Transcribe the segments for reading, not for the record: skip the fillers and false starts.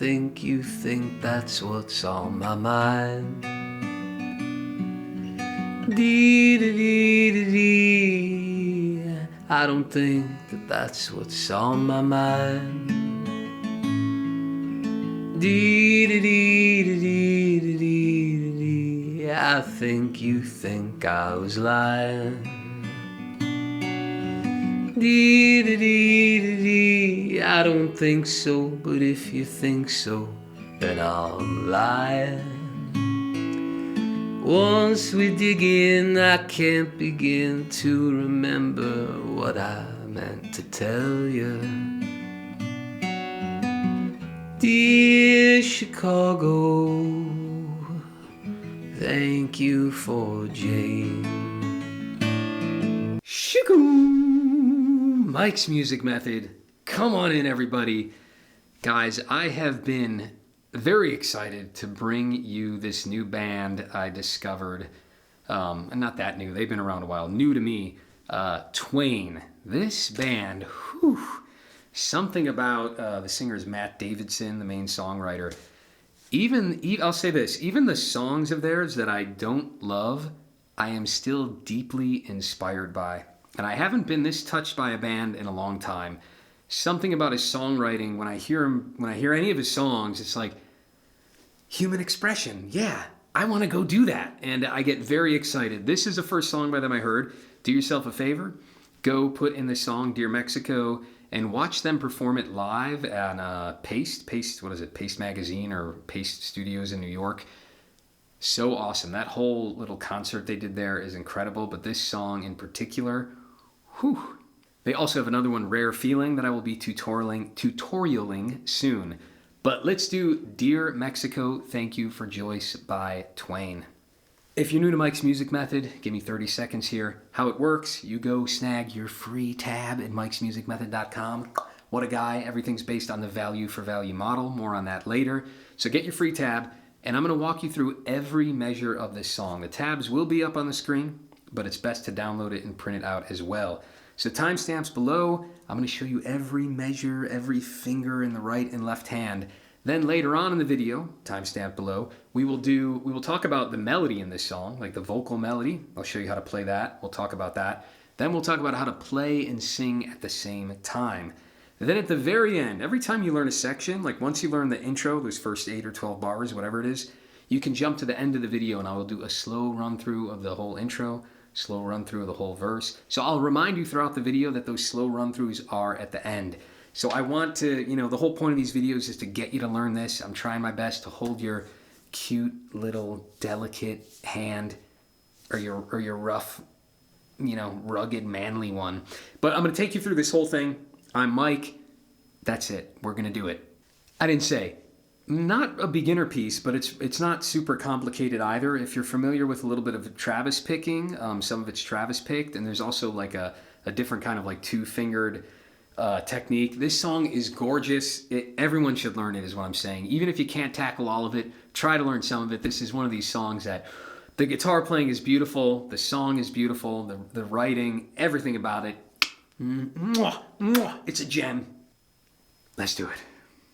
think you think that's what's on my mind. Dee-dee-dee-dee-dee. I don't think that that's what's on my mind. Dee-dee-dee-dee-dee-dee. I think you think I was lying. Dee-dee-dee-dee-dee. I don't think so, but if you think so, then I'm lying. Once we dig in, I can't begin to remember what I meant to tell you. Dear Chicago, thank you for Jane. Shoo! Mike's Music Method. Come on in, everybody. Guys, I have been very excited to bring you this new band I discovered. And not that new, they've been around a while. New to me, Twain. This band, whew, something about the singer is Matt Davidson, the main songwriter. I'll say this, even the songs of theirs that I don't love, I am still deeply inspired by. And I haven't been this touched by a band in a long time. Something about his songwriting, when I hear any of his songs, it's like human expression. Yeah, I want to go do that. And I get very excited. This is the first song by them I heard. Do yourself a favor. Go put in the song Dear Mexico and watch them perform it live at Paste, what is it, Paste Magazine or Paste Studios in New York. So awesome. That whole little concert they did there is incredible. But this song in particular, whew. They also have another one, Rare Feeling, that I will be tutorialing soon. But let's do Dear Mexico, Thank You for Joyce by Twain. If you're new to Mike's Music Method, give me 30 seconds here. How it works, you go snag your free tab at mikesmusicmethod.com. What a guy. Everything's based on the value for value model. More on that later. So get your free tab, and I'm going to walk you through every measure of this song. The tabs will be up on the screen, but it's best to download it and print it out as well. So timestamps below, I'm going to show you every measure, every finger in the right and left hand. Then later on in the video, timestamp below, we will talk about the melody in this song, like the vocal melody. I'll show you how to play that. We'll talk about that. Then we'll talk about how to play and sing at the same time. And then at the very end, every time you learn a section, like once you learn the intro, those first 8 or 12 bars, whatever it is, you can jump to the end of the video and I will do a slow run through of the whole intro. Slow run through of the whole verse. So I'll remind you throughout the video that those slow run throughs are at the end. So I want to, the whole point of these videos is to get you to learn this. I'm trying my best to hold your cute little delicate hand or your rough, rugged manly one. But I'm going to take you through this whole thing. I'm Mike. That's it. We're going to do it. I didn't say. Not a beginner piece, but it's not super complicated either. If you're familiar with a little bit of Travis picking, some of it's Travis picked, and there's also like a different kind of like two-fingered technique. This song is gorgeous. Everyone should learn it is what I'm saying. Even if you can't tackle all of it, try to learn some of it. This is one of these songs that the guitar playing is beautiful, the song is beautiful, the writing, everything about it. It's a gem. Let's do it.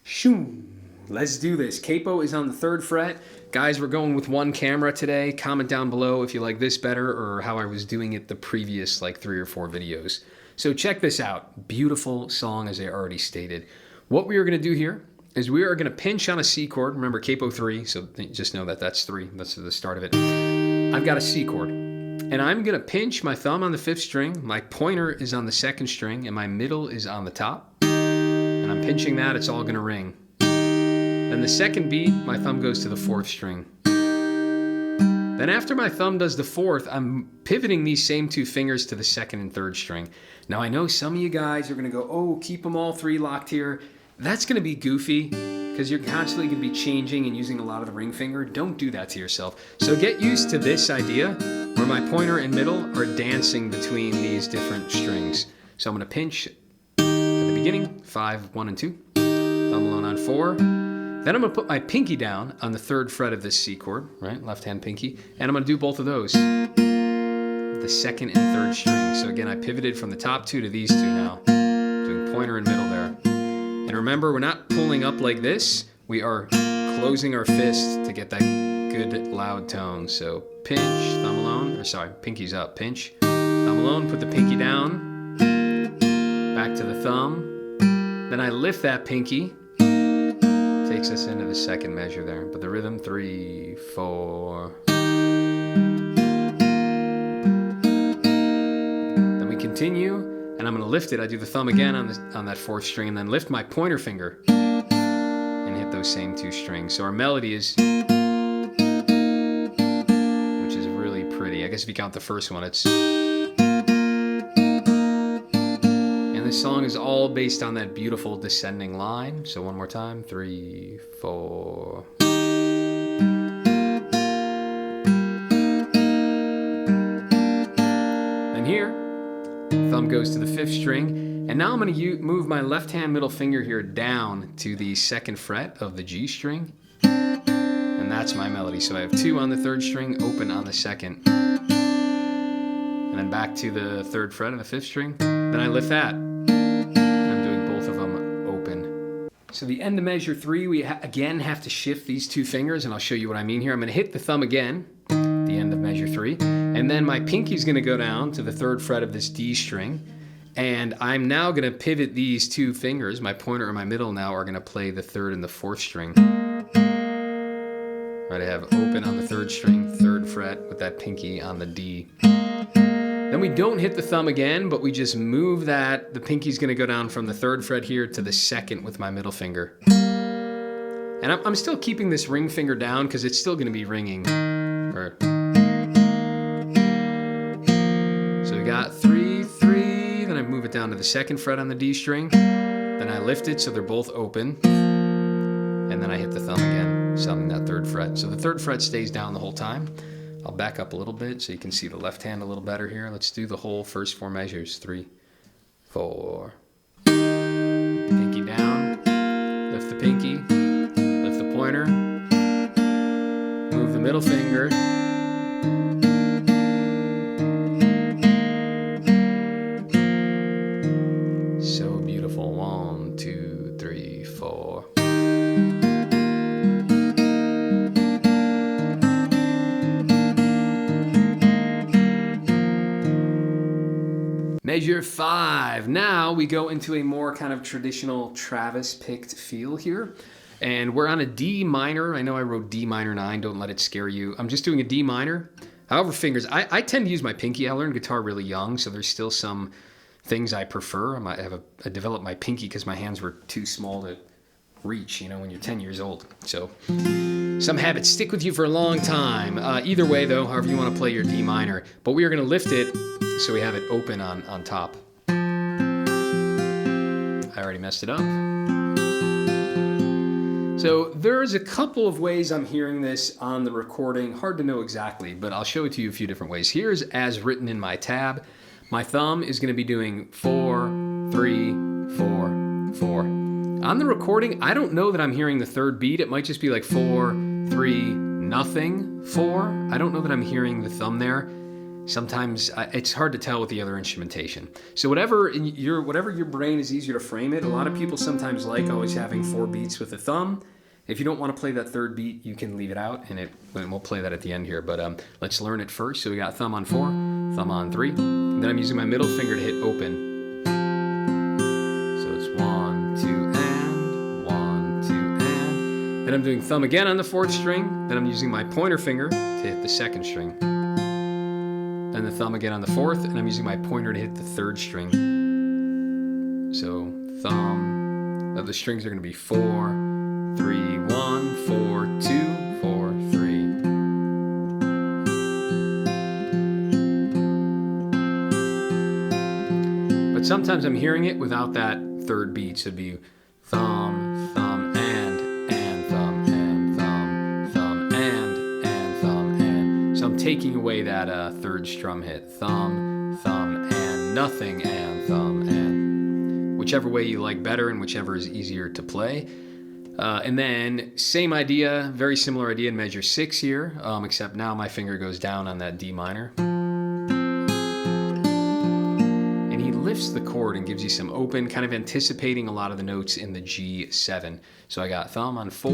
Shoo. Let's do this. Capo is on the 3rd fret. Guys, we're going with one camera today. Comment down below if you like this better or how I was doing it the previous 3 or 4 videos. So check this out. Beautiful song, as I already stated. What we are going to do here is we are going to pinch on a C chord. Remember, Capo 3, so just know that that's 3. That's the start of it. I've got a C chord. And I'm going to pinch my thumb on the 5th string. My pointer is on the 2nd string, and my middle is on the top. And I'm pinching that. It's all going to ring. Then the second beat, my thumb goes to the 4th string. Then after my thumb does the 4th, I'm pivoting these same 2 fingers to the 2nd and 3rd string. Now I know some of you guys are going to go, oh, keep them all 3 locked here. That's going to be goofy because you're constantly going to be changing and using a lot of the ring finger. Don't do that to yourself. So get used to this idea where my pointer and middle are dancing between these different strings. So I'm going to pinch at the beginning, 5, 1, and 2. Thumb alone on 4. Then I'm going to put my pinky down on the 3rd fret of this C chord, right? Left hand pinky. And I'm going to do both of those. The 2nd and 3rd string. So again, I pivoted from the top 2 to these 2 now. Doing pointer and middle there. And remember, we're not pulling up like this. we are closing our fist to get that good loud tone. So pinch, thumb alone, or sorry, pinky's up, pinch, thumb alone, put the pinky down, back to the thumb. Then I lift that pinky, takes us into the second measure there. But the rhythm, 3, 4. Then we continue, and I'm gonna lift it. I do the thumb again on that 4th string, and then lift my pointer finger and hit those same 2 strings. So our melody is, which is really pretty. I guess if you count the first one, it's, and this song is all based on that beautiful descending line. So one more time, 3, 4. Then here, thumb goes to the 5th string. And now I'm going to move my left hand middle finger here down to the 2nd fret of the G string. And that's my melody. So I have 2 on the 3rd string, open on the 2nd. And then back to the 3rd fret of the 5th string. Then I lift that. And I'm doing both of them open. So the end of measure 3, we again have to shift these 2 fingers, and I'll show you what I mean here. I'm going to hit the thumb again, the end of measure 3. And then my pinky's going to go down to the 3rd fret of this D string. And I'm now going to pivot these 2 fingers. My pointer and my middle now are going to play the 3rd and the 4th string. Right, I have open on the 3rd string, 3rd fret with that pinky on the D. Then we don't hit the thumb again, but we just move that. The pinky's going to go down from the 3rd fret here to the 2nd with my middle finger. And I'm still keeping this ring finger down because it's still going to be ringing. So we got 3, 3. Then I move it down to the 2nd fret on the D string. Then I lift it so they're both open. And then I hit the thumb again, sounding that 3rd fret. So the 3rd fret stays down the whole time. I'll back up a little bit so you can see the left hand a little better here. Let's do the whole first 4 measures. 3, 4. Pinky down, lift the pinky, lift the pointer, move the middle finger. So beautiful. 1, 2, 3, 4. Measure 5. Now we go into a more kind of traditional Travis picked feel here. And we're on a D minor. I know I wrote D minor 9. Don't let it scare you. I'm just doing a D minor. However, fingers. I tend to use my pinky. I learned guitar really young, so there's still some things I prefer. I developed my pinky because my hands were too small to reach, when you're 10 years old. So some habits stick with you for a long time. Either way, though, however you want to play your D minor. But we are going to lift it so we have it open on top. I already messed it up. So there's a couple of ways I'm hearing this on the recording. Hard to know exactly, but I'll show it to you a few different ways. Here's as written in my tab. My thumb is going to be doing 4, 3, 4, 4. On the recording, I don't know that I'm hearing the 3rd beat. It might just be like 4, 3, nothing, 4. I don't know that I'm hearing the thumb there. Sometimes it's hard to tell with the other instrumentation. So whatever your brain is easier to frame it. A lot of people sometimes like always having 4 beats with the thumb. If you don't want to play that 3rd beat, you can leave it out, and we'll play that at the end here. But let's learn it first. So we got thumb on 4, thumb on 3. And then I'm using my middle finger to hit open. So it's 1, 2, and 1, 2, and. Then I'm doing thumb again on the 4th string. Then I'm using my pointer finger to hit the 2nd string. Then the thumb again on the 4th, and I'm using my pointer to hit the 3rd string. So thumb of the strings are going to be 4, 3, 1, 4, 2, 4, 3. But sometimes I'm hearing it without that 3rd beat. So it'd be thumb, thumb, and thumb, and thumb, thumb, and thumb, and. So I'm taking away that 3rd strum hit. Thumb, thumb, and nothing, and thumb, and. Whichever way you like better and whichever is easier to play. And then same idea, very similar idea in measure 6 here, except now my finger goes down on that D minor. And he lifts the chord and gives you some open, kind of anticipating a lot of the notes in the G7. So I got thumb on 4,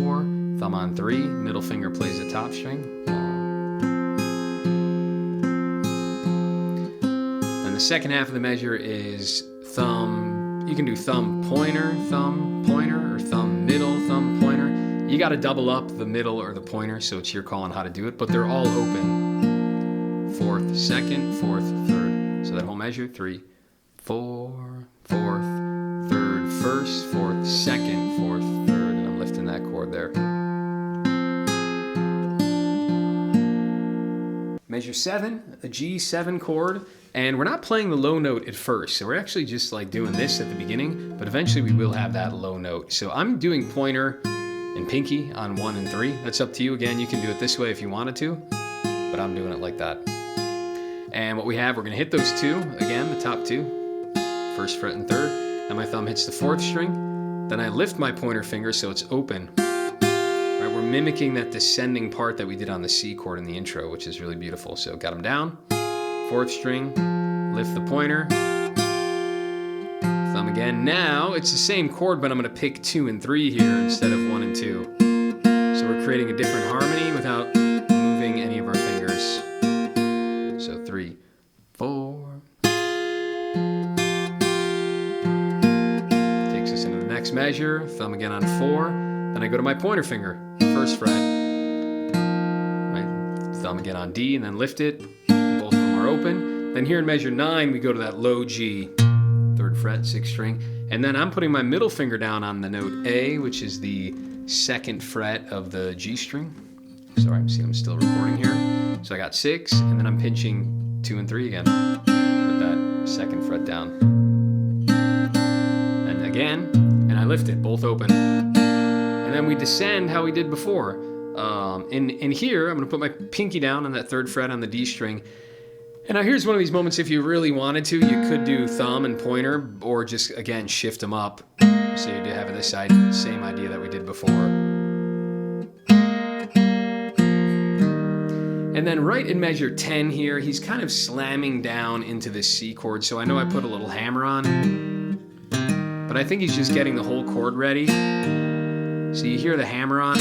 thumb on 3, middle finger plays the top string. And the second half of the measure is thumb. You can do thumb, pointer, or thumb, middle, thumb, pointer. You got to double up the middle or the pointer, so it's your call on how to do it, but they're all open. Fourth, second, fourth, third. So that whole measure, 3, 4, fourth, third, first, fourth, second, fourth, third, and I'm lifting that chord there. Measure 7, a G7 chord, and we're not playing the low note at first, so we're actually just like doing this at the beginning, but eventually we will have that low note. So I'm doing pointer and pinky on 1 and 3. That's up to you. Again, you can do it this way if you wanted to, but I'm doing it like that. And what we have, we're going to hit those 2, again, the top 2, first fret and third, then my thumb hits the 4th string, then I lift my pointer finger so it's open. Right, we're mimicking that descending part that we did on the C chord in the intro, which is really beautiful. So got them down, 4th string, lift the pointer, thumb again. Now it's the same chord, but I'm going to pick 2 and 3 here instead of 1 and 2. So we're creating a different harmony without moving any of our fingers. So 3, 4. Takes us into the next measure, thumb again on 4. Then I go to my pointer finger, 1st fret. My thumb again on D and then lift it. Both of them are open. Then here in measure 9, we go to that low G, 3rd fret, 6th string. And then I'm putting my middle finger down on the note A, which is the 2nd fret of the G string. Sorry, I'm still recording here. So I got 6, and then I'm pinching 2 and 3 again. Put that 2nd fret down. And again, and I lift it, both open. And then we descend how we did before. In here, I'm going to put my pinky down on that 3rd fret on the D string. And now here's one of these moments, if you really wanted to, you could do thumb and pointer, or just, again, shift them up. So you do have this side, same idea that we did before. And then right in measure 10 here, he's kind of slamming down into this C chord. So I know I put a little hammer on, but I think he's just getting the whole chord ready. So you hear the hammer on.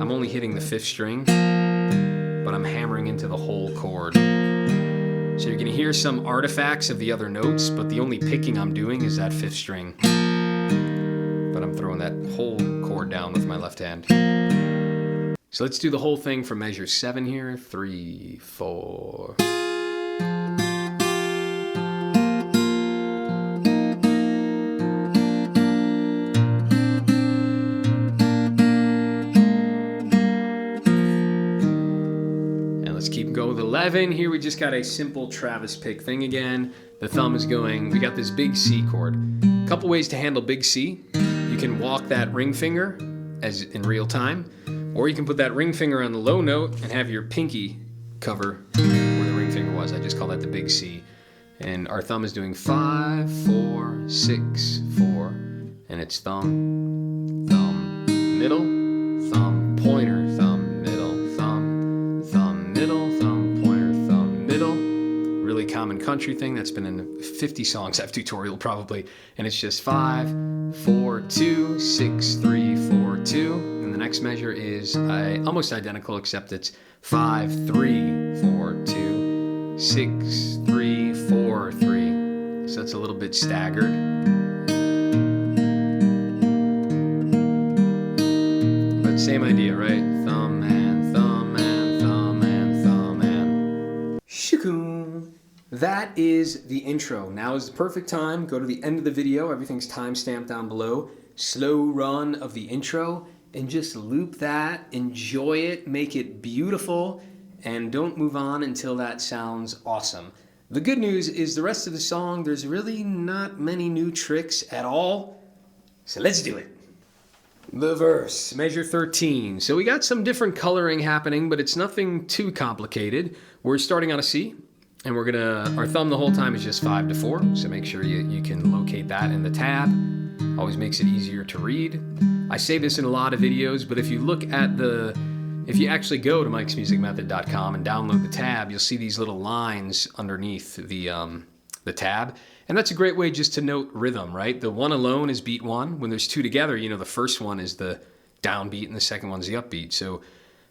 I'm only hitting the 5th string, but I'm hammering into the whole chord. So you're gonna hear some artifacts of the other notes, but the only picking I'm doing is that 5th string. But I'm throwing that whole chord down with my left hand. So let's do the whole thing from measure 7 here, 3, 4. Go with 11. Here we just got a simple Travis pick thing again. The thumb is going, we got this big C chord. A couple ways to handle big C. You can walk that ring finger as in real time, or you can put that ring finger on the low note and have your pinky cover where the ring finger was. I just call that the big C. And our thumb is doing 5, 4, 6, 4, and it's thumb, thumb, middle, thumb, pointer, thumb, middle, thumb, thumb, middle, thumb, pointer, thumb, middle. Really common country thing that's been in 50 songs I've tutorialed probably. And it's just 5, 4, 2, 6, 3, 4, 2. And the next measure is almost identical, except it's 5, 3, 4, 2, 6, 3, 4, 3. So that's a little bit staggered. But same idea, right? Thumb and thumb and thumb and thumb and shoo. That is the intro. Now is the perfect time. Go to the end of the video. Everything's time-stamped down below. Slow run of the intro. And just loop that. Enjoy it. Make it beautiful. And don't move on until that sounds awesome. The good news is the rest of the song, there's really not many new tricks at all. So let's do it. The verse, measure 13. So we got some different coloring happening, but it's nothing too complicated. We're starting on a C, and we're gonna, our thumb the whole time is just 5 to 4. So make sure you can locate that in the tab. Always makes it easier to read. I say this in a lot of videos, but if you look at if you actually go to mikesmusicmethod.com and download the tab, you'll see these little lines underneath the the tab. And that's a great way just to note rhythm, right? The one alone is beat one. When there's two together, you know, the first one is the downbeat and the second one's the upbeat. So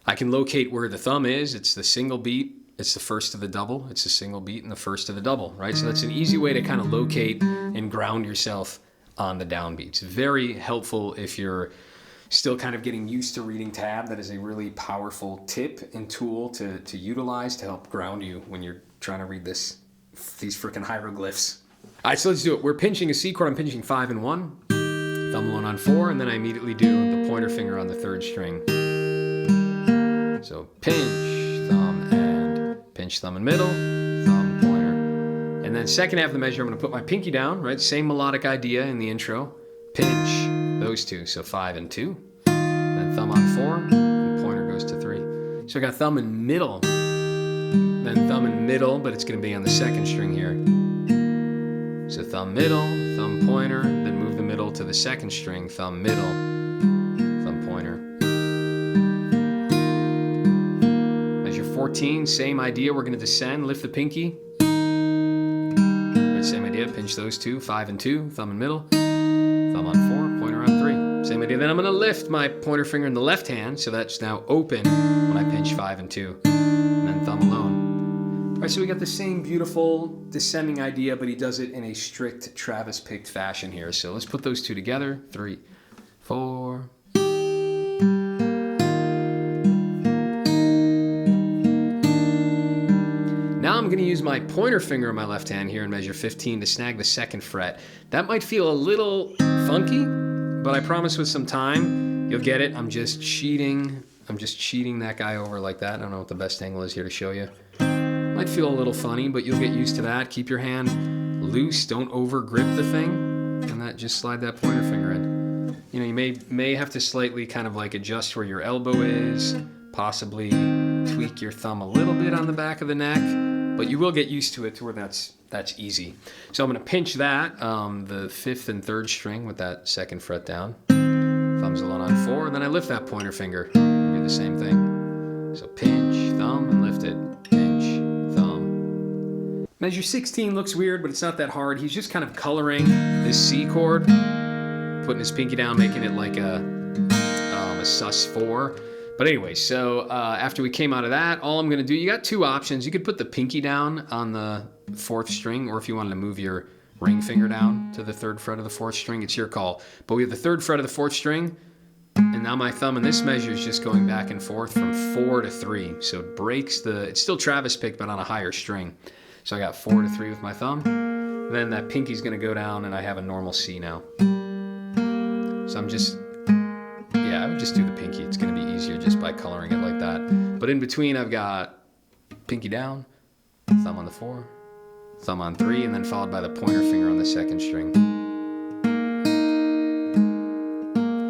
I can locate where the thumb is. It's the single beat. It's the first of the double. It's the single beat and the first of the double, right? So that's an easy way to kind of locate and ground yourself on the downbeats. Very helpful if you're still kind of getting used to reading tab. That is a really powerful tip and tool to utilize to help ground you when you're trying to read these freaking hieroglyphs. All right, so let's do it. We're pinching a C chord. I'm pinching 5 and 1, thumb alone on 4, and then I immediately do the pointer finger on the 3rd string. So pinch, thumb, and pinch, thumb, and middle, thumb, pointer. And then second half of the measure, I'm going to put my pinky down, right? Same melodic idea in the intro. Pinch those two, so 5 and 2. Then thumb on 4, and pointer goes to 3. So I got thumb and middle, then thumb and middle, but it's going to be on the 2nd string here. So thumb middle, thumb pointer, then move the middle to the 2nd string, thumb middle, thumb pointer. Measure 14, same idea, we're going to descend, lift the pinky. Right, same idea, pinch those two, 5 and 2, thumb and middle, thumb on 4, pointer on 3. Same idea, then I'm going to lift my pointer finger in the left hand, so that's now open when I pinch 5 and 2, and then thumb alone. All right, so we got the same beautiful descending idea, but he does it in a strict Travis picked fashion here. So let's put those two together. 3, 4. Now I'm going to use my pointer finger in my left hand here in measure 15 to snag the 2nd fret. That might feel a little funky, but I promise with some time, you'll get it. I'm just cheating that guy over like that. I don't know what the best angle is here to show you. Might feel a little funny, but you'll get used to that. Keep your hand loose. Don't over grip the thing, and just slide that pointer finger in. You know, you may have to slightly kind of like adjust where your elbow is, possibly tweak your thumb a little bit on the back of the neck, but you will get used to it to where that's easy. So I'm going to pinch that, the 5th and 3rd string with that 2nd fret down. Thumbs alone on 4, and then I lift that pointer finger. Do the same thing. So pinch, thumb, and lift it. Measure 16 looks weird, but it's not that hard. He's just kind of coloring this C chord, putting his pinky down, making it like a sus4. But anyway, so after we came out of that, all I'm going to do, you got two options. You could put the pinky down on the 4th string, or if you wanted to move your ring finger down to the 3rd fret of the 4th string, it's your call. But we have the 3rd fret of the 4th string, and now my thumb in this measure is just going back and forth from 4 to 3. So it breaks it's still Travis pick, but on a higher string. So I got 4 to 3 with my thumb. Then that pinky's going to go down, and I have a normal C now. So I would just do the pinky. It's going to be easier just by coloring it like that. But in between, I've got pinky down, thumb on the 4, thumb on 3, and then followed by the pointer finger on the 2nd string.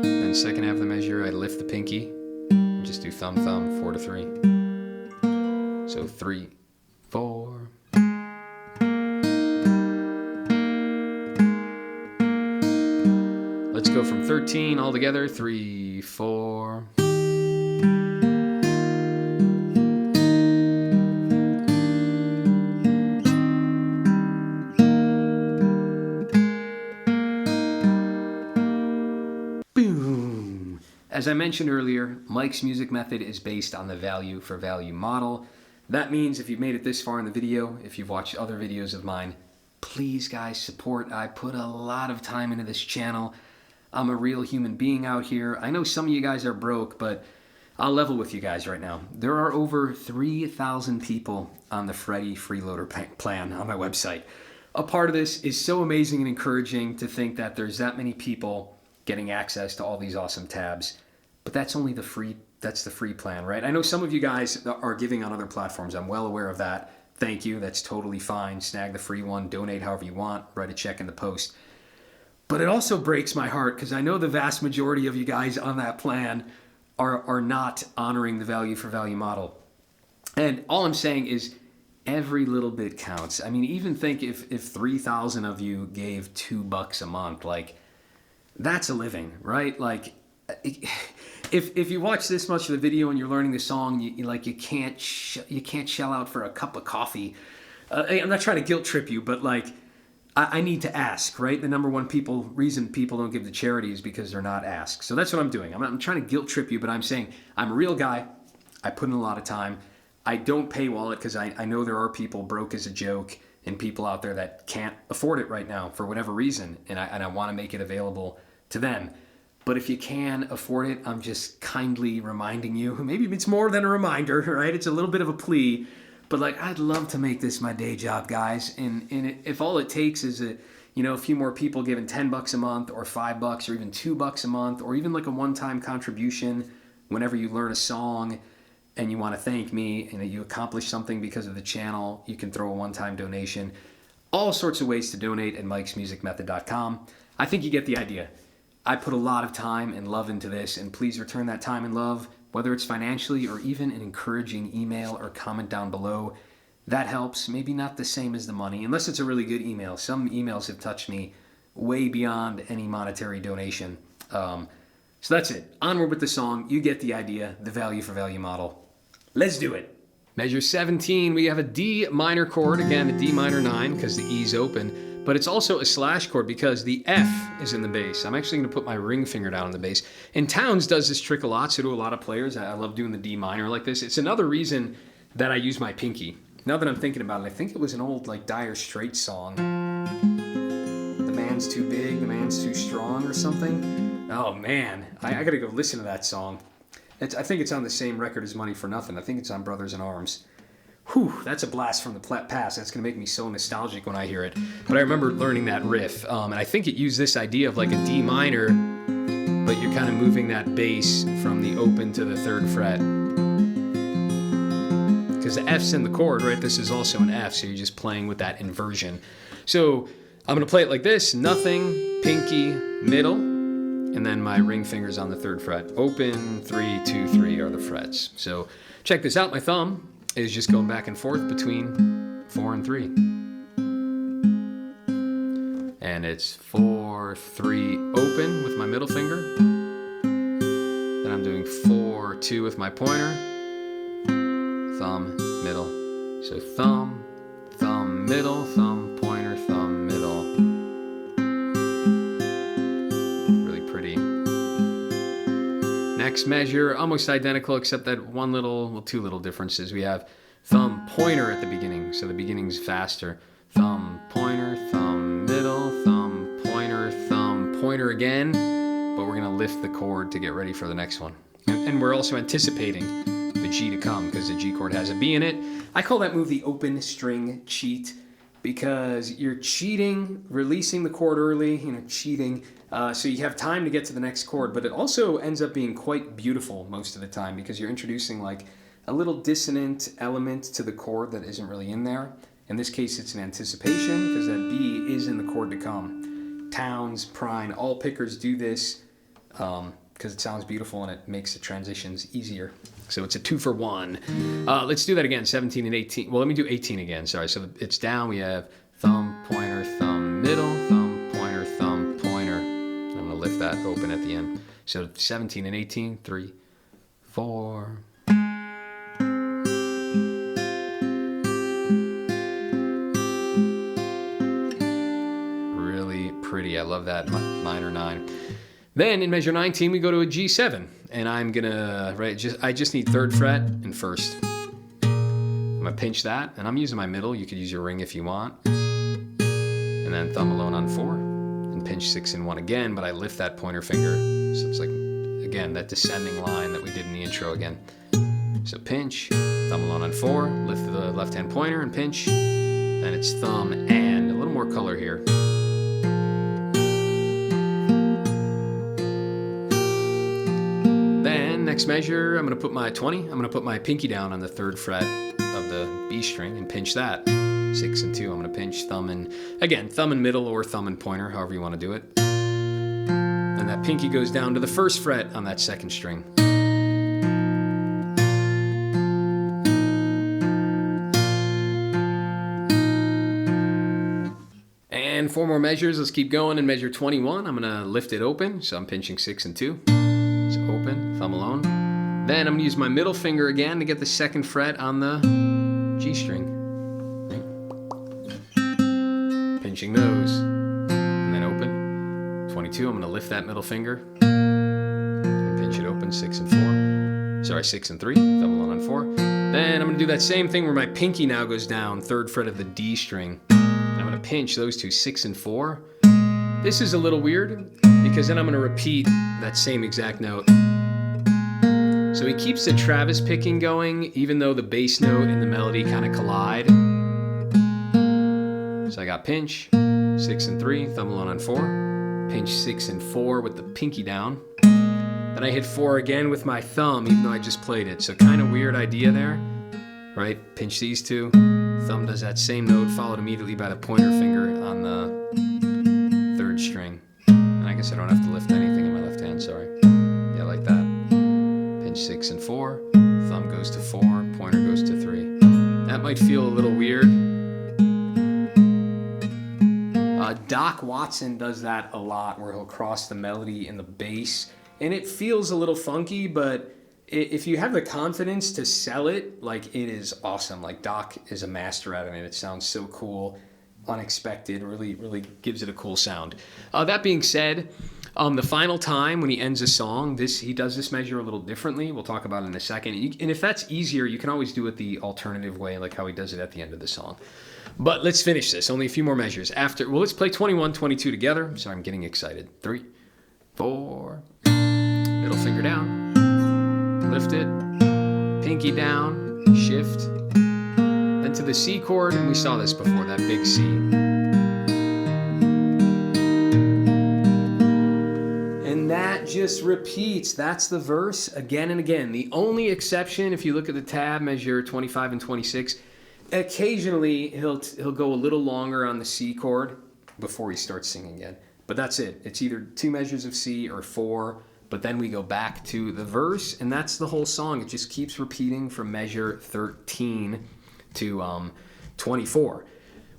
Then second half of the measure, I lift the pinky and just do thumb, thumb, 4 to 3. So 3, 4. Let's go from 13 all together. 3, 4. Boom. As I mentioned earlier, Mike's music method is based on the value for value model. That means if you've made it this far in the video, if you've watched other videos of mine, please guys support. I put a lot of time into this channel. I'm a real human being out here. I know some of you guys are broke, but I'll level with you guys right now. There are over 3,000 people on the Freddie Freeloader plan on my website. A part of this is so amazing and encouraging to think that there's that many people getting access to all these awesome tabs, but that's only the free plan, right? I know some of you guys are giving on other platforms. I'm well aware of that. Thank you. That's totally fine. Snag the free one, donate however you want, write a check in the post. But it also breaks my heart because I know the vast majority of you guys on that plan are not honoring the value for value model. And all I'm saying is every little bit counts. I mean, even think if 3,000 of you gave $2 a month, like that's a living, right? Like if you watch this much of the video and you're learning the song, you can't shell out for a cup of coffee I'm not trying to guilt trip you, but like, I need to ask, right? The number one reason people don't give to charity is because they're not asked. So that's what I'm doing. I'm trying to guilt trip you, but I'm saying I'm a real guy. I put in a lot of time. I don't paywall it because I know there are people broke as a joke and people out there that can't afford it right now for whatever reason, and I want to make it available to them. But if you can afford it, I'm just kindly reminding you. Maybe it's more than a reminder, right? It's a little bit of a plea. But like, I'd love to make this my day job, guys. And if all it takes is a few more people giving $10 a month, or $5, or even $2 a month, or even like a one-time contribution whenever you learn a song and you want to thank me and you accomplish something because of the channel, you can throw a one-time donation. All sorts of ways to donate at mikesmusicmethod.com. I think you get the idea. I put a lot of time and love into this, and please return that time and love, whether it's financially or even an encouraging email or comment down below. That helps. Maybe not the same as the money, unless it's a really good email. Some emails have touched me way beyond any monetary donation. So that's it. Onward with the song. You get the idea, the value for value model. Let's do it. Measure 17, we have a D minor chord. Again, a D minor 9 because the E's open. But it's also a slash chord because the F is in the bass. I'm actually going to put my ring finger down on the bass. And Townes does this trick a lot, so do a lot of players. I love doing the D minor like this. It's another reason that I use my pinky. Now that I'm thinking about it, I think it was an old like Dire Straits song. The man's too big, the man's too strong or something. Oh man, I got to go listen to that song. I think it's on the same record as Money for Nothing. I think it's on Brothers in Arms. Whew, that's a blast from the past. That's going to make me so nostalgic when I hear it. But I remember learning that riff, and I think it used this idea of like a D minor, but you're kind of moving that bass from the open to the 3rd fret. Because the F's in the chord, right? This is also an F, so you're just playing with that inversion. So I'm going to play it like this: nothing, pinky, middle, and then my ring finger's on the 3rd fret. Open, 3, 2, 3 are the frets. So check this out. My thumb is just going back and forth between 4 and 3. And it's 4, 3, open with my middle finger. Then I'm doing 4, 2 with my pointer. Thumb, middle. So thumb, thumb, middle, thumb, pointer, thumb, middle. Really pretty. Next measure, almost identical, except that two little differences. We have thumb, pointer at the beginning, so the beginning's faster. Thumb, pointer, thumb, middle, thumb, pointer again, but we're gonna lift the chord to get ready for the next one. And we're also anticipating the G to come, because the G chord has a B in it. I call that move the open string cheat, because you're cheating, releasing the chord early, cheating, so you have time to get to the next chord, but it also ends up being quite beautiful most of the time because you're introducing like a little dissonant element to the chord that isn't really in there. In this case, it's an anticipation because that B is in the chord to come. Townes, Prine, all pickers do this because it sounds beautiful and it makes the transitions easier. So it's a 2-for-1. Let's do that again, 17 and 18. Well, let me do 18 again, sorry. So it's down, we have thumb, pointer, thumb, middle, thumb, pointer, thumb, pointer. I'm gonna lift that open at the end. So 17 and 18, 3, 4. Really pretty, I love that minor 9. Then in measure 19, we go to a G7, and I'm gonna, I just need 3rd fret and 1st. I'm gonna pinch that, and I'm using my middle. You could use your ring if you want. And then thumb alone on 4, and pinch 6 and 1 again, but I lift that pointer finger. So it's like, again, that descending line that we did in the intro again. So pinch, thumb alone on 4, lift the left-hand pointer and pinch, then it's thumb and a little more color here. Next measure, I'm going to put my 20. I'm going to put my pinky down on the 3rd fret of the B string and pinch that. 6 and 2, I'm going to pinch thumb and, again, thumb and middle or thumb and pointer, however you want to do it. And that pinky goes down to the 1st fret on that 2nd string. And 4 more measures, let's keep going. In measure 21, I'm going to lift it open, so I'm pinching 6 and 2. So open, thumb alone. Then I'm going to use my middle finger again to get the 2nd fret on the G string. pinching those, and then open. 22, I'm going to lift that middle finger and pinch it open, 6 and 4. Sorry, 6 and 3, double on 4. Then I'm going to do that same thing where my pinky now goes down, 3rd fret of the D string. And I'm going to pinch those two, 6 and 4. This is a little weird because then I'm going to repeat that same exact note. So he keeps the Travis picking going, even though the bass note and the melody kind of collide. So I got pinch, 6 and 3, thumb alone on 4. Pinch 6 and 4 with the pinky down. Then I hit 4 again with my thumb, even though I just played it. So kind of weird idea there, right? Pinch these two. Thumb does that same note, followed immediately by the pointer finger on the 3rd string. And I guess I don't have to lift anything in my left hand, sorry. Yeah, like that. Pinch 6 and 4, thumb goes to 4, pointer goes to 3. That might feel a little weird. Doc Watson does that a lot, where he'll cross the melody and the bass, and it feels a little funky, but if you have the confidence to sell it, like, it is awesome. Like, Doc is a master at it, and it sounds so cool, unexpected, really gives it a cool sound. That being said, the final time when he ends a song, he does this measure a little differently. We'll talk about it in a second. And if that's easier, you can always do it the alternative way, like how he does it at the end of the song. But let's finish this. Only a few more measures. Let's play 21, 22 together. Sorry, I'm getting excited. 3, 4. Middle finger down. Lift it. Pinky down. Shift. Then to the C chord, and we saw this before, that big C. And that just repeats. That's the verse again and again. The only exception, if you look at the tab, measure 25 and 26, occasionally he'll go a little longer on the C chord before he starts singing again. But that's it. It's either 2 measures of C or 4, but then we go back to the verse, and that's the whole song. It just keeps repeating from measure 13 to 24.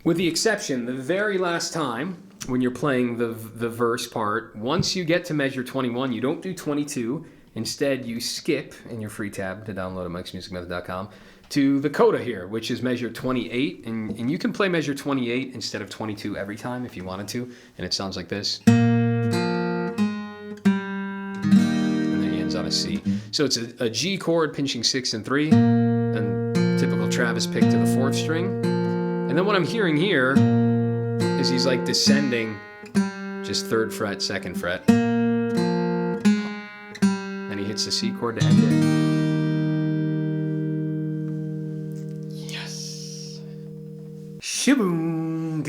With the exception, the very last time when you're playing the verse part, once you get to measure 21, you don't do 22. Instead, you skip in your free tab to download at mikesmusicmethod.com to the Coda here, which is measure 28. And you can play measure 28 instead of 22 every time if you wanted to. And it sounds like this. And then he ends on a C. So it's a G chord pinching 6 and 3. And typical Travis pick to the 4th string. And then what I'm hearing here is he's like descending just 3rd fret, 2nd fret. And he hits the C chord to end it. Shaboom!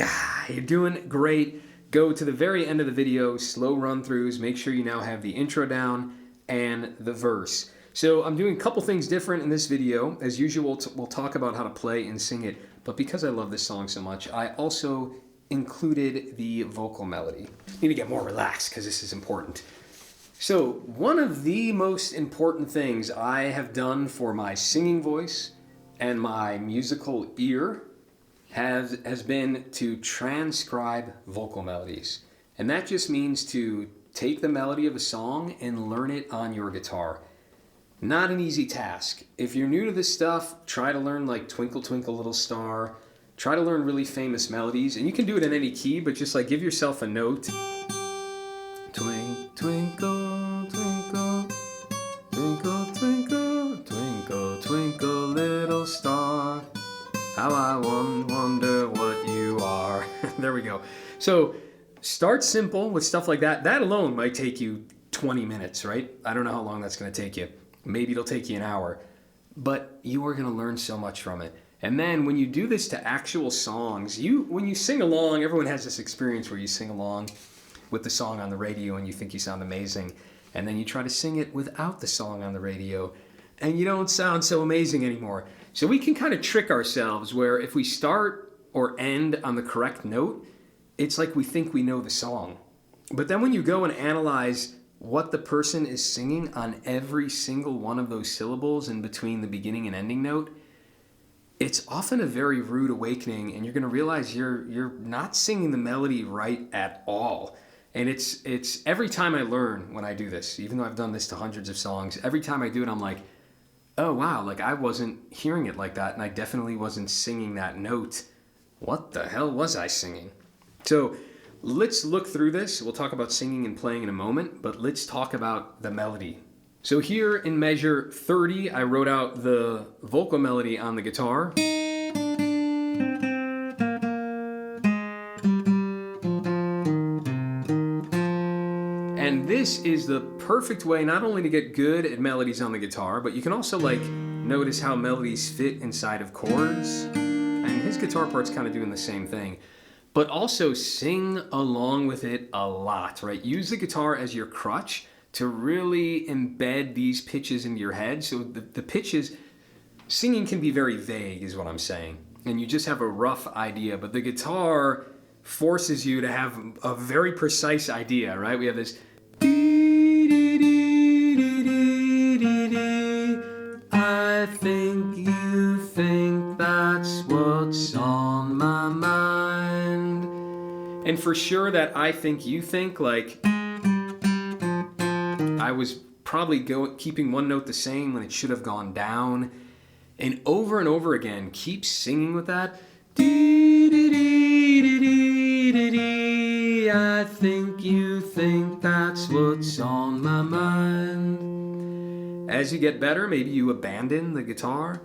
You're doing great. Go to the very end of the video, slow run-throughs. Make sure you now have the intro down and the verse. So I'm doing a couple things different in this video. As usual, we'll talk about how to play and sing it. But because I love this song so much, I also included the vocal melody. Need to get more relaxed because this is important. So one of the most important things I have done for my singing voice and my musical ear has been to transcribe vocal melodies. And that just means to take the melody of a song and learn it on your guitar. Not an easy task. If you're new to this stuff, try to learn like Twinkle Twinkle Little Star. Try to learn really famous melodies. And you can do it in any key, but just like give yourself a note. Twinkle, twinkle, twinkle, twinkle, twinkle, twinkle, twinkle, little star. How I wonder what you are. There we go. So start simple with stuff like that. That alone might take you 20 minutes, right? I don't know how long that's going to take you. Maybe it'll take you an hour. But you are going to learn so much from it. And then when you do this to actual songs, when you sing along, everyone has this experience where you sing along with the song on the radio and you think you sound amazing. And then you try to sing it without the song on the radio and you don't sound so amazing anymore. So we can kind of trick ourselves where if we start or end on the correct note, it's like we think we know the song. But then when you go and analyze what the person is singing on every single one of those syllables in between the beginning and ending note, it's often a very rude awakening, and you're going to realize you're not singing the melody right at all. And it's every time I learn when I do this, even though I've done this to hundreds of songs, every time I do it, I'm like, oh wow, like I wasn't hearing it like that, and I definitely wasn't singing that note. What the hell was I singing? So let's look through this. We'll talk about singing and playing in a moment, but let's talk about the melody. So here in measure 30, I wrote out the vocal melody on the guitar. And this is the perfect way not only to get good at melodies on the guitar, but you can also like notice how melodies fit inside of chords. And his guitar part's kind of doing the same thing. But also sing along with it a lot, right? Use the guitar as your crutch to really embed these pitches into your head. So the pitches, singing can be very vague is what I'm saying. And you just have a rough idea, but the guitar forces you to have a very precise idea, right? We have this I think you think that's what's on my mind. And for sure that I think you think, like, I was probably keeping one note the same when it should have gone down. And over again, keep singing with that. I think you think that's what's on my mind. As you get better, maybe you abandon the guitar.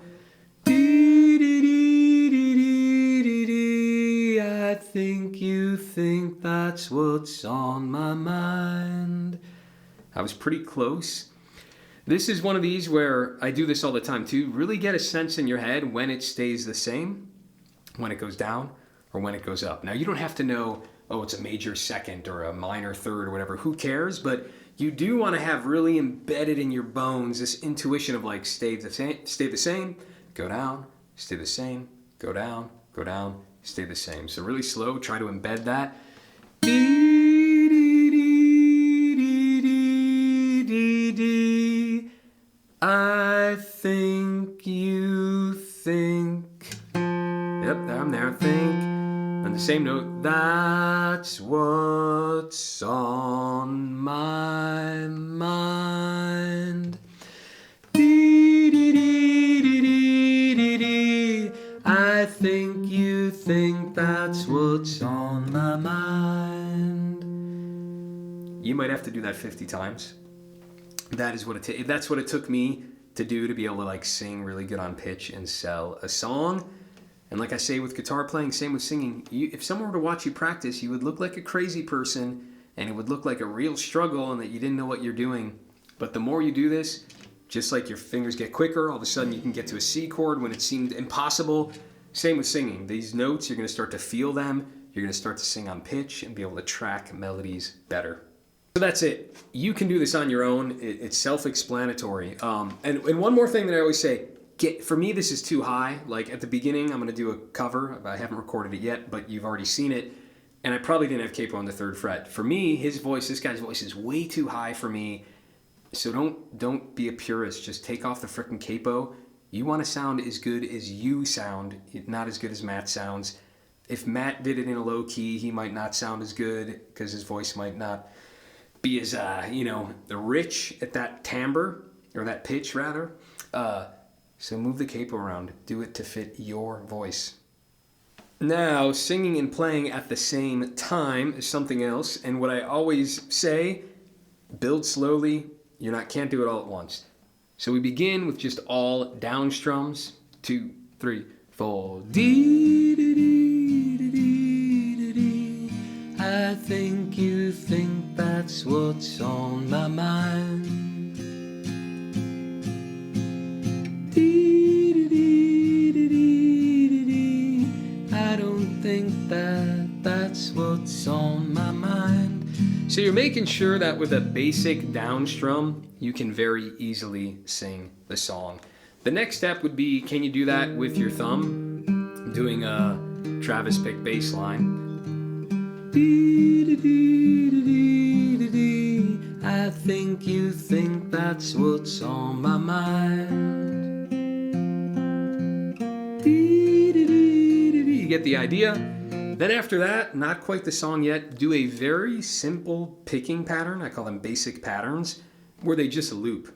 I think you think that's what's on my mind. I was pretty close. This is one of these where I do this all the time too. Really get a sense in your head when it stays the same, when it goes down, or when it goes up. Now you don't have to know, oh, it's a major second or a minor third or whatever. Who cares? But you do want to have really embedded in your bones this intuition of like stay the same, go down, stay the same, go down, stay the same. So really slow, try to embed that. I think you think. Yep, I'm there. Think. On the same note, that's what's on my mind. I think you think that's what's on my mind. You might have to do that 50 times. That is what that's what it took me to do to be able to like sing really good on pitch and sell a song. And like I say with guitar playing, same with singing. If someone were to watch you practice, you would look like a crazy person and it would look like a real struggle and that you didn't know what you're doing. But the more you do this, just like your fingers get quicker, all of a sudden you can get to a C chord when it seemed impossible. Same with singing. These notes, you're going to start to feel them. You're going to start to sing on pitch and be able to track melodies better. So that's it. You can do this on your own. It's self-explanatory. And one more thing that I always say, for me, this is too high. Like at the beginning, I'm going to do a cover. I haven't recorded it yet, but you've already seen it. And I probably didn't have capo on the 3rd fret. For me, this guy's voice is way too high for me. So don't be a purist. Just take off the frickin' capo. You want to sound as good as you sound, not as good as Matt sounds. If Matt did it in a low key, he might not sound as good because his voice might not be as, rich at that timbre, or that pitch rather. So move the capo around. Do it to fit your voice. Now, singing and playing at the same time is something else. And what I always say, build slowly. Can't do it all at once. So we begin with just all down strums. 2, 3, 4. Dee, dee, dee, dee, dee, dee. I think you think that's what's on my mind. I don't think that's what's on my mind. So you're making sure that with a basic down strum, you can very easily sing the song. The next step would be, can you do that with your thumb? Doing a Travis pick bass line. I think you think that's what's on my mind. You get the idea? Then after that, not quite the song yet, do a very simple picking pattern. I call them basic patterns, where they just loop.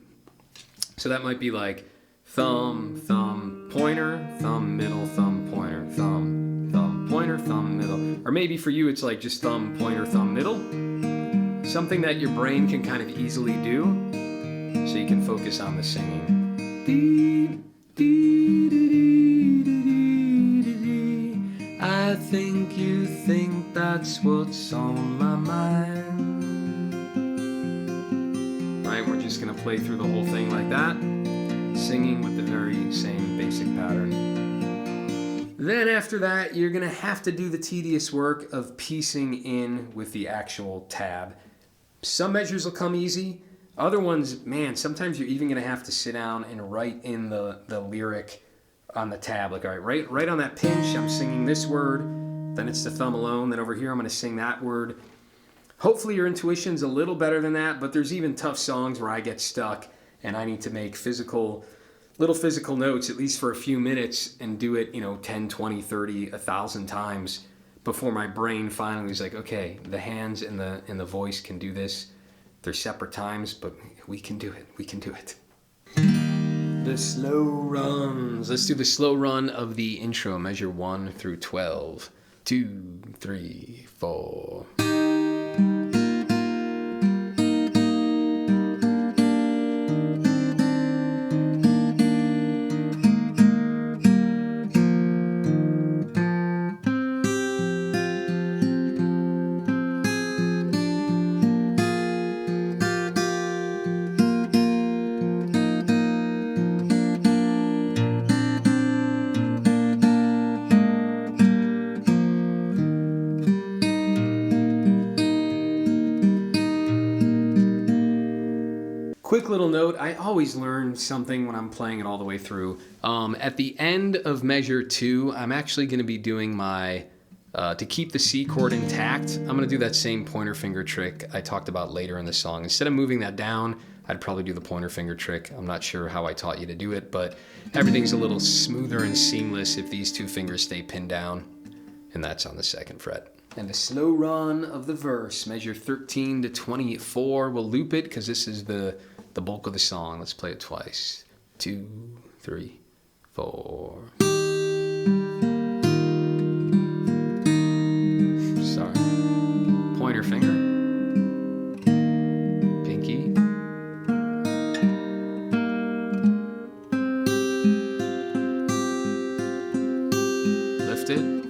So that might be like thumb, thumb, pointer, thumb, middle, thumb, pointer, thumb, thumb, pointer, pointer, thumb, middle. Or maybe for you it's like just thumb, pointer, thumb, middle. Something that your brain can kind of easily do so you can focus on the singing. I think you think that's what's on my mind. Right, we're just gonna play through the whole thing like that, singing with the very same basic pattern. Then after that, you're gonna have to do the tedious work of piecing in with the actual tab. Some measures will come easy. Other ones, man, sometimes you're even gonna have to sit down and write in the lyric on the tab. Like, all right on that pinch, I'm singing this word, then it's the thumb alone, then over here I'm gonna sing that word. Hopefully your intuition's a little better than that, but there's even tough songs where I get stuck and I need to make little physical notes, at least for a few minutes, and do it, 10, 20, 30, 1,000 times before my brain finally is like, okay, the hands and the voice can do this. They're separate times, but we can do it. We can do it. The slow runs. Let's do the slow run of the intro. Measure 1 through 12. 2, 3, 4. Quick little note, I always learn something when I'm playing it all the way through. At the end of measure 2, I'm actually going to be doing my, to keep the C chord intact, I'm going to do that same pointer finger trick I talked about later in the song. Instead of moving that down, I'd probably do the pointer finger trick. I'm not sure how I taught you to do it, but everything's a little smoother and seamless if these two fingers stay pinned down, and that's on the 2nd fret. And the slow run of the verse, measure 13 to 24. We'll loop it because this is the bulk of the song. Let's play it twice. 2, 3, 4. Sorry. Pointer finger. Pinky. Lift it.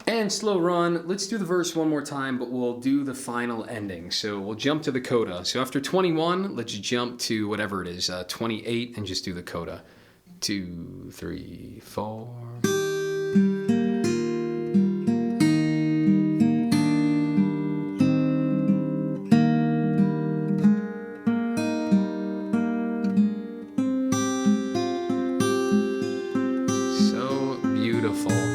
And slow run. Let's do the verse one more time, but we'll do the final ending. So we'll jump to the coda. So after 21, let's jump to whatever it is, 28, and just do the coda. 2, 3, 4. So beautiful.